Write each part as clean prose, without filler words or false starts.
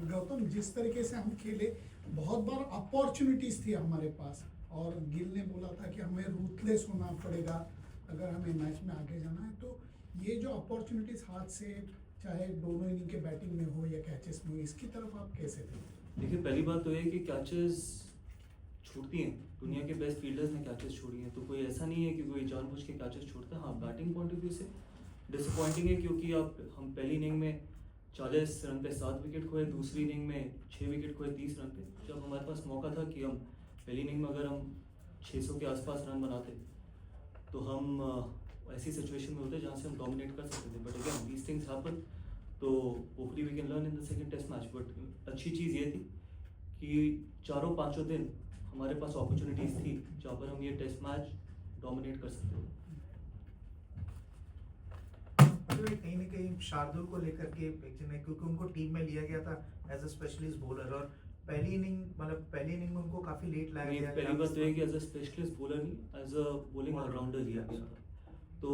गौतम, जिस तरीके से हम खेले, बहुत बार अपॉर्चुनिटीज थी हमारे पास, और गिल ने बोला था कि हमें रूथलेस होना पड़ेगा अगर हमें मैच में आगे जाना है। तो ये जो अपॉर्चुनिटीज हाथ से, चाहे दोनों इनिंग के बैटिंग में हो या कैचेस में हो, इसकी तरफ आप कैसे थे? देखिए, पहली बात तो ये कि कैचेस छूटती हैं, दुनिया के बेस्ट फील्डर्स ने कैचेस छोड़ी हैं, तो कोई ऐसा नहीं है कि कोई जानबूझ के कैचेस छोड़ता है। हाँ, बैटिंग पॉइंट ऑफ व्यू से डिसअपॉइंटिंग है, क्योंकि हम पहली इनिंग में 40 रन पे 7 विकेट खोए, दूसरी इनिंग में 6 विकेट खोए 30 रन पे। जब हमारे पास मौका था कि हम पहली इनिंग में अगर हम 600 के आसपास रन बनाते तो हम ऐसी सिचुएशन में होते जहाँ से हम डोमिनेट कर सकते थे। But again these things happen, तो hopefully we can learn in the second test match. But अच्छी चीज़ ये थी कि चारों पांचों दिन हमारे पास अपॉर्चुनिटीज़ थी जहाँ पर हम ये टेस्ट मैच डोमिनेट कर सकते थे। कहीं ना कहीं शार्दुल को लेकर के क्योंकि उनको टीम में लिया गया था एज अ स्पेशलिस्ट बॉलर, और पहली इनिंग में उनको काफी लेट लाया गया। पहली बात तो है कि एज अ स्पेशलिस्ट बॉलर नहीं, एज अ बॉलिंग ऑलराउंडर लिया गया था। तो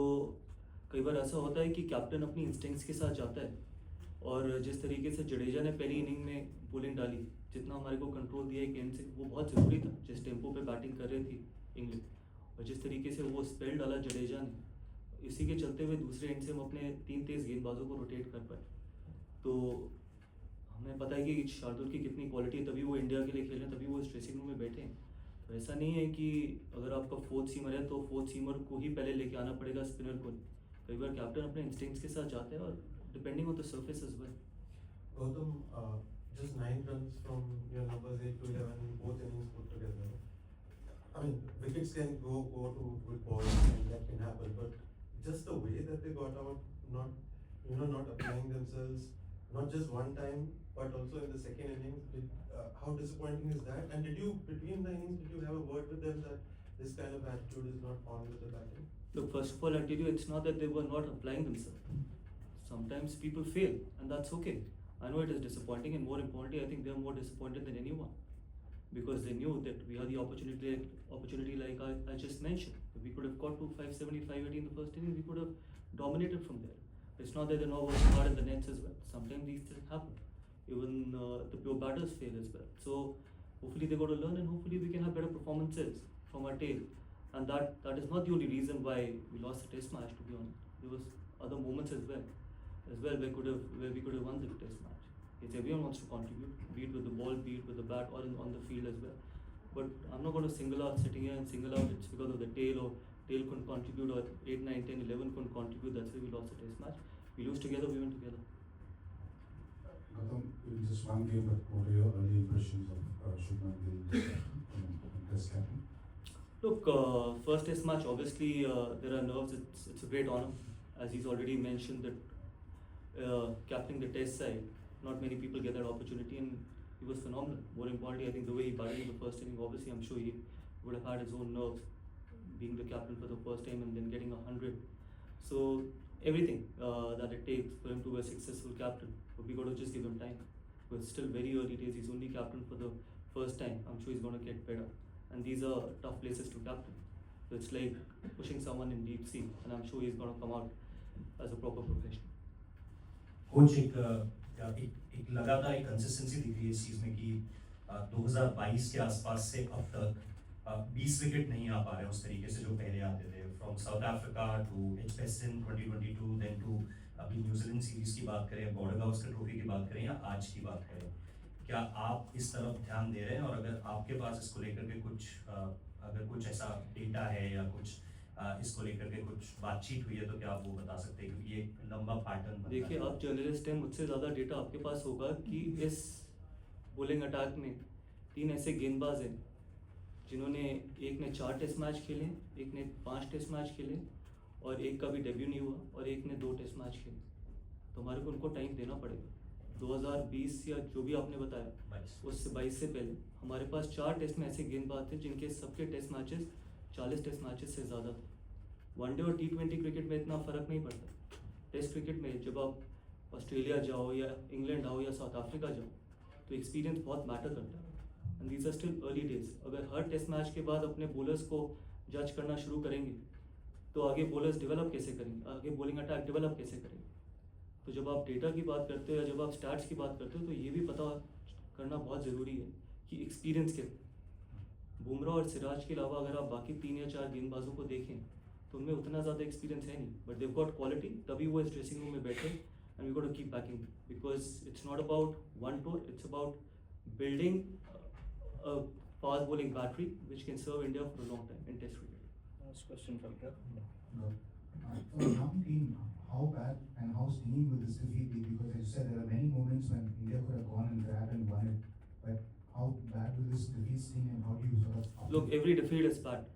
कई बार ऐसा होता है कि कैप्टन अपनी इंस्टिंक्ट्स के साथ जाता है, और जिस तरीके से जडेजा ने पहली इनिंग में बॉलिंग डाली, जितना हमारे को कंट्रोल दिया गेम से, वो बहुत ज़रूरी था। जिस टेम्पो पे बैटिंग कर रही थी इंग्लैंड, और जिस तरीके से वो स्पेल डाला जडेजा ने, इसी के चलते हुए दूसरे एंड से हम अपने 3 तेज़ गेंदबाजों को रोटेट कर पाए। तो हमें पता है कि शार्दुल की कितनी क्वालिटी है, तभी वो इंडिया के लिए खेल रहे हैं, तभी वो इस ड्रेसिंग रूम में बैठे हैं। तो ऐसा नहीं है कि अगर आपका 4th सीमर है तो 4th सीमर को ही पहले लेके आना पड़ेगा, स्पिनर को नहीं। कई बार कैप्टन अपने इंस्टिंक्ट्स के साथ जाते हैं, और depending on the surface as well. Gautam, just 9 runs from your numbers 8 to 11 in both innings put together. I mean, wickets can go to good balls and that can happen, but just the way that they got out, not applying themselves, not just one time, but also in the second innings, how disappointing is that? And between the innings, did you have a word with them that this kind of attitude is not on with the batting? Look, first of all, I'll tell you, it's not that they were not applying themselves. Sometimes people fail, and that's okay. I know it is disappointing, and more importantly, I think they are more disappointed than anyone, because they knew that we had the opportunity like I just mentioned. If we could have got to 570, 580 in the first inning, we could have dominated from there. It's not that they're not working hard in the nets as well. Sometimes these things happen. Even the pure batters fail as well. So hopefully they got to learn, and hopefully we can have better performances from our tail. And that is not the only reason why we lost the test match, to be honest. There was other moments as well where we could have won the test match. It's everyone wants to contribute, be it with the ball, be it with the bat, or on the field as well. But I'm not going to sitting here and single out it's because of the tail, or tail couldn't contribute, or 8, 9, 10, 11 couldn't contribute. That's why we lost the test match. We lose together, we win together. Gautam, just one game, but what are your early impressions of Shubman Gill as captain? Look, first test match, obviously there are nerves. It's a great honor, as he's already mentioned, that captaining the test side, not many people get that opportunity, and he was phenomenal. More importantly, I think the way he batted in the first inning, obviously I'm sure he would have had his own nerves, being the captain for the first time and then getting 100. So everything that it takes for him to be a successful captain, but we got to just give him time. But it's still very early days. He's only captain for the first time. I'm sure he's going to get better, and these are tough places to captain. So it's like pushing someone in deep sea, and I'm sure he's going to come out as a proper professional. Coach एक लगातार एक consistency दिख रही है इस चीज़ में कि 2022 के आसपास से अब तक 20 विकेट नहीं आ पा रहे उस तरीके से जो पहले आते थे, from South Africa to Edgbaston 2022, then to अभी न्यूजीलैंड सीरीज की बात करें, बॉर्डर गावस्कर ट्रॉफी की बात करें, या आज की बात करें, क्या आप इस तरफ ध्यान दे रहे हैं? और अगर आपके पास इसको लेकर के अगर कुछ ऐसा डेटा है या कुछ इसको लेकर के कुछ बातचीत हुई है तो क्या आप वो बता सकते हैं, क्योंकि ये लंबा पैटर्न। देखिए, आप जर्नलिस्ट हैं, मुझसे ज़्यादा डेटा आपके पास होगा कि इस बॉलिंग अटैक में 3 ऐसे गेंदबाज हैं जिन्होंने, एक ने 4 टेस्ट मैच खेले, एक ने 5 टेस्ट मैच खेले, और एक का भी डेब्यू नहीं हुआ, और एक ने 2 टेस्ट मैच खेले। तो हमारे को उनको टाइम देना पड़ेगा। 2020 या जो भी आपने बताया, उससे 22 से पहले हमारे पास 4 टेस्ट में ऐसे गेंदबाज थे जिनके सबके टेस्ट मैचेस 40 टेस्ट मैचेस से ज़्यादा थे। वनडे और T20 क्रिकेट में इतना फ़र्क नहीं पड़ता। टेस्ट क्रिकेट में जब आप ऑस्ट्रेलिया जाओ या इंग्लैंड आओ या साउथ अफ्रीका जाओ, तो एक्सपीरियंस बहुत मैटर करता है, and these are still early days. अगर हर टेस्ट मैच के बाद अपने बॉलर्स को जज करना शुरू करेंगे तो आगे बॉलर्स डेवलप कैसे करेंगे, आगे बॉलिंग अटैक डेवलप कैसे करेंगे? तो जब आप डेटा की बात करते हो या जब आप स्टैट्स की बात करते हो तो ये भी पता करना बहुत ज़रूरी है कि एक्सपीरियंस क्या है। बुमराह और सिराज के अलावा अगर आप बाकी 3 या 4 गेंदबाजों को देखें तो उनमें उतना ज़्यादा एक्सपीरियंस है नहीं, बट देव गॉट क्वालिटी, तभी वो इस ड्रेसिंग रूम में बैठे and we got to keep backing because it's not about one tour, it's about building a fast bowling battery which can serve India for a long time in Test cricket. Last question from here. For a young team, how bad and how stinging will this defeat be? Because as you said, there are many moments when India could have gone and grabbed and won it. But how bad will this defeat sting and how do you sort of... Look, every defeat is bad.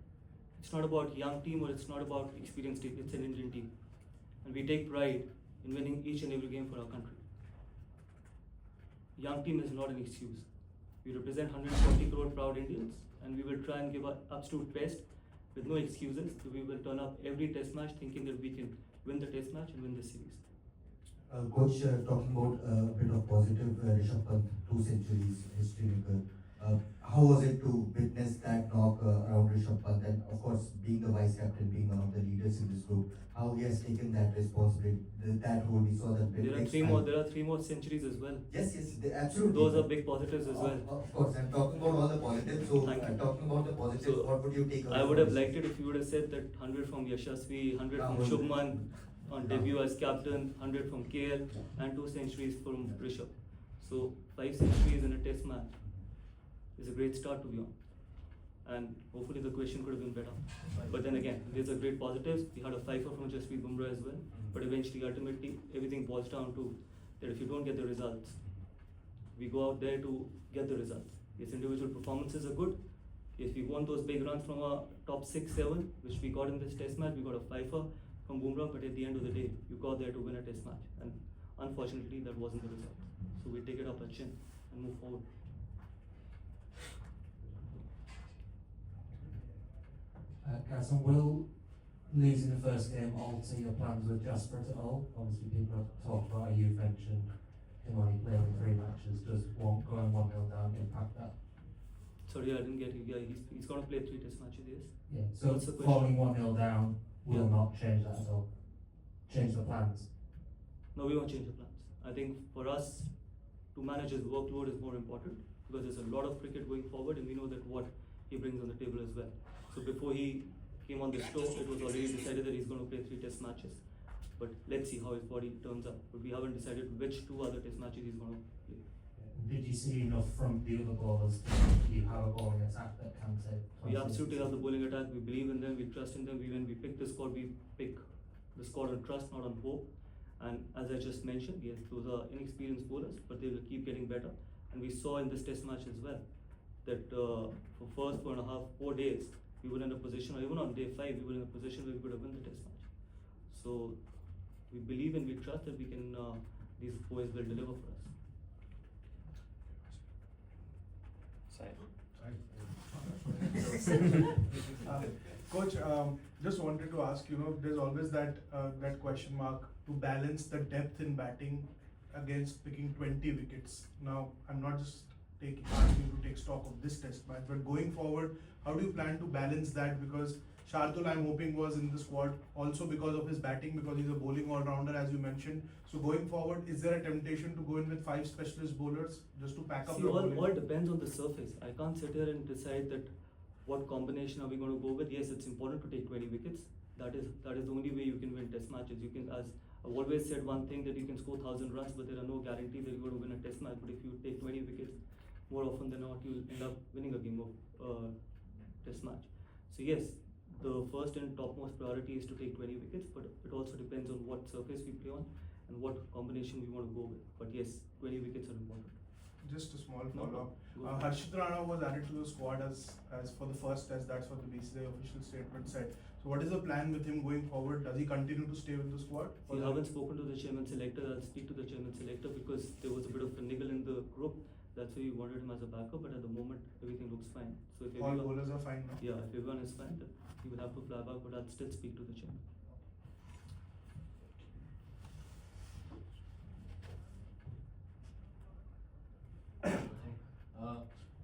It's not about young team or it's not about experienced team. It's an Indian team. And we take pride in winning each and every game for our country. Young team is not an excuse. We represent 140 crore proud Indians and we will try and give our absolute best with no excuses. So we will turn up every test match thinking that we can win the test match and win the series. Coach, talking about a bit of positive, Rishabh Pant, 2 centuries, history maker. How was it to witness that knock around Rishabh Pant and of course being the vice captain, being one of the leaders in this group, how he has taken that responsibility, that role, we saw that. There are three more centuries as well. Yes, absolutely. Those are big positives as well. Of course, I'm talking about all the positives. So, Thank you. talking about the positives, So, what would you take away I would from have this? liked it if you would have said that 100 from Yashasvi, 100 from Rahul. Shubman on debut as captain, 100 from KL, and 2 centuries from Rishabh. So 5 centuries in a test match is a great start to be on. And hopefully the question could have been better. But then again, these are great positives. We had a fifer from Jasprit Bumrah as well. But eventually, ultimately, everything boils down to that if you don't get the results, we go out there to get the results. Yes, individual performances are good. Yes, we won those big runs from a top 6, 7, which we got in this test match. We got a fifer from Bumrah, but at the end of the day, you got there to win a test match. And unfortunately, that wasn't the result. So we take it up our chin and move forward. Gautam, will losing the first game alter your plans with Jasper at all? Obviously, people have talked about, you've mentioned him only playing 3 matches. Does going 1-0 down impact that? Sorry, I didn't get you. Yeah, he's going to play 3 test matches, yes. Yeah, so What's the question? falling 1-0 down will Yeah. not change that at all? Change the plans? No, we won't change the plans. I think for us, to manage his workload is more important because there's a lot of cricket going forward and we know that what he brings on the table as well. So before he came on the show, it was already decided that he's going to play 3 test matches. But let's see how his body turns up. But we haven't decided which 2 other test matches he's going to play. Did you see enough from the other bowlers that you have a bowling attack that can take? We absolutely have the bowling attack. We believe in them. We trust in them. When we pick the squad, we pick the squad on trust, not on hope. And as I just mentioned, yes, those are inexperienced bowlers, but they will keep getting better. And we saw in this test match as well that for first 4 days, we were in a position, or even on day 5, we were in a position where we could have won the test match. So we believe and we trust that we can, these boys will deliver for us. Coach, just wanted to ask, there's always that question mark to balance the depth in batting against picking 20 wickets. Now, I'm not just asking you to take stock of this test match, but going forward, how do you plan to balance that? Because Shardul, I'm hoping, was in the squad also because of his batting, because he's a bowling all-rounder, as you mentioned. So going forward, is there a temptation to go in with 5 specialist bowlers just to pack up See, your bowling? all depends on the surface. I can't sit here and decide that what combination are we going to go with. Yes, it's important to take 20 wickets. That is the only way you can win test matches. You can, as I've always said one thing, that you can score 1,000 runs, but there are no guarantees that you're going to win a test match. But if you take 20 wickets, more often than not, you'll end up winning a game of test match. So yes, the first and topmost priority is to take 20 wickets, but it also depends on what surface we play on and what combination we want to go with. But yes, 20 wickets are important. Just a small No, follow-up. go for it. Harshit Rana was added to the squad as for the first test. That's what the BCCI official statement said. So what is the plan with him going forward? Does he continue to stay with the squad? We haven't spoken to the chairman selector. I'll speak to the chairman selector because there was a bit of a niggle in the group. That's why we wanted him as a backup, but at the moment everything looks fine. So if All everyone, bowlers are fine now. yeah, if everyone is fine, then he will have to fly back, but I'll still speak to the chairman.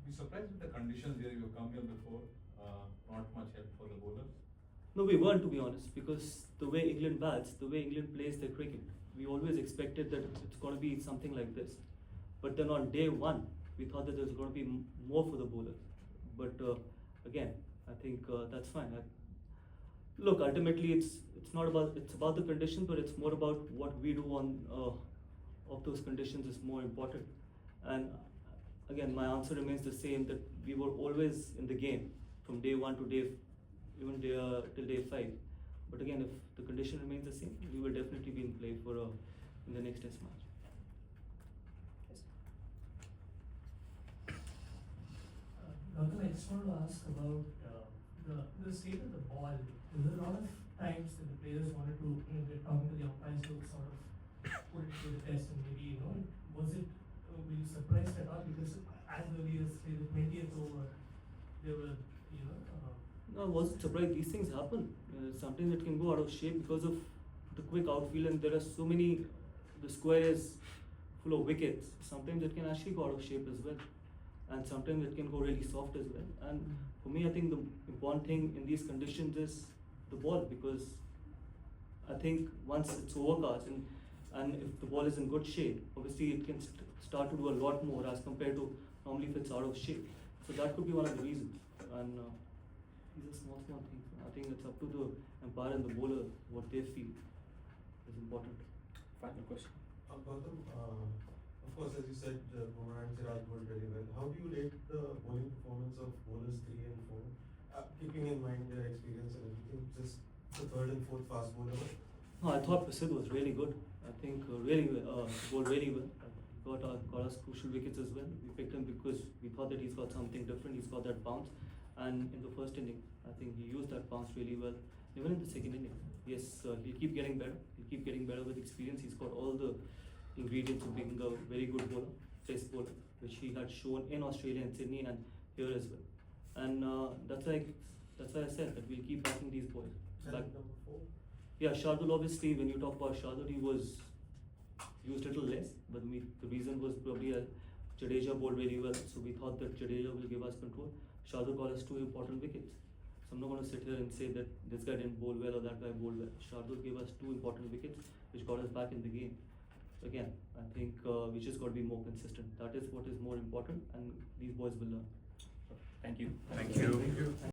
Be surprised with the conditions here. You've come here before. Not much help for the bowlers. No, we weren't, to be honest, because the way England bats, the way England plays their cricket, we always expected that it's going to be something like this. But then on day one, we thought that there's going to be more for the bowlers. But again, I think that's fine. Look, ultimately, it's not about it's about the condition, but it's more about what we do on of those conditions is more important. And again, my answer remains the same, that we were always in the game from day one to even till day 5. But again, if the condition remains the same, we will definitely be in play for in the next test match. Gautam, I just wanted to ask about the state of the ball. There were a lot of times that the players wanted to, get talking to the umpires to sort of put it to the test, and maybe, were you surprised at all? Because as early as, say, the 20th over, they were, No, I wasn't surprised. These things happen. Sometimes it can go out of shape because of the quick outfield, and there are so many. The square is full of wickets. Sometimes it can actually go out of shape as well, and sometimes it can go really soft as well. And for me, I think the important thing in these conditions is the ball, because I think once it's overcast and if the ball is in good shape, obviously it can start to do a lot more as compared to normally if it's out of shape. So that could be one of the reasons. And these are small things. I think it's up to the umpire and the bowler what they feel is important. Final question. Gautam, of course, as you said, Bumrah and Siraj bowled very well. How do you rate the bowling performance of bowlers 3 and 4? Keeping in mind their experience and everything, just the 3rd and 4th fast bowler. No, I thought Prasidh was really good. I think really bowled really well. Got us crucial wickets as well. We picked him because we thought that he's got something different. He's got that bounce, and in the first inning, I think he used that bounce really well. Even in the second inning, yes, he'll keep getting better. He'll keep getting better with experience. He's got all the ingredients of being a very good bowler, pace bowler, which he had shown in Australia and Sydney and here as well. And that's why I said that we'll keep backing these boys. And number 4? Yeah, Shardul, obviously, when you talk about Shardul, he was used a little less, but the reason was probably Jadeja bowled very well, so we thought that Jadeja will give us control. Shardul got us 2 important wickets. So I'm not going to sit here and say that this guy didn't bowl well or that guy bowled well. Shardul gave us 2 important wickets, which got us back in the game. Again, I think we just got to be more consistent. That is what is more important, and these boys will learn. Thank you. Thank you.